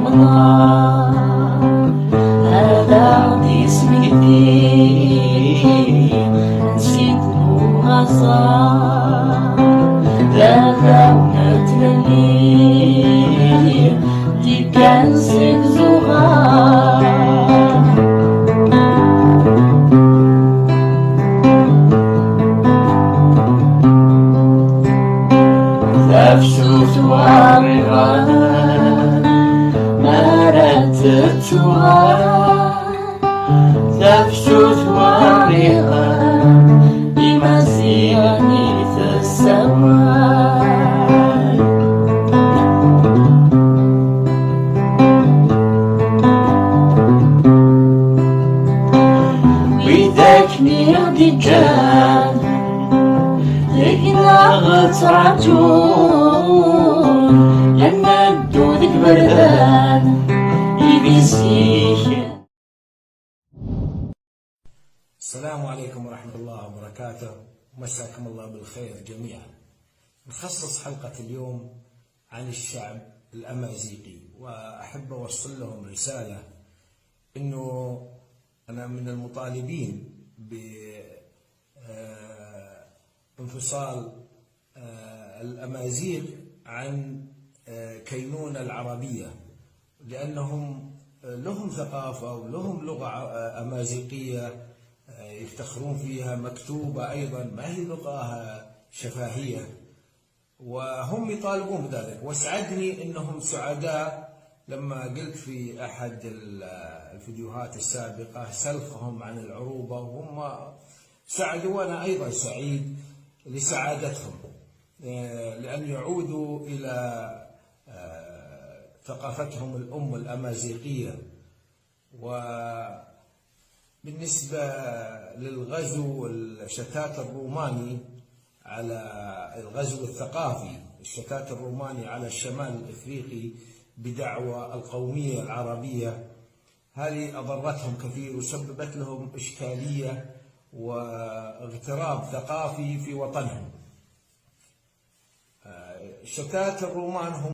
رمضان هذا اسم جديد نسيت وغصان ذاك ونتللي دي كان سيد زغار ذبشوت وارغان مرت التوان ذبشوت وارغان بمزياني في السوان ويدكني الدجال لقنا غترعجون لما الدودك بردان يبيسيك. السلام عليكم ورحمة الله وبركاته، مساكم الله بالخير جميعا. نخصص حلقة اليوم عن الشعب الأمازيغي، وأحب أوصل لهم رسالة أنه أنا من المطالبين بانفصال الأمازيغ عن كينونة العربية، لأنهم لهم ثقافة ولهم لغة أمازيغية يفتخرون فيها، مكتوبة أيضا، ما هي لغة شفاهية، وهم يطالبون بذلك. واسعدني أنهم سعداء لما قلت في أحد الفيديوهات السابقة سلخهم عن العروبة، وهم سعدوا وأنا أيضا سعيد لسعادتهم، لأن يعودوا إلى ثقافتهم الأم الأمازيغية. وبالنسبة للغزو والشتات الروماني على الغزو الثقافي، الشتات الروماني على الشمال الإفريقي بدعوى القومية العربية، هذه أضرتهم كثير وسببت لهم إشكالية واغتراب ثقافي في وطنهم. شتات الرومان هم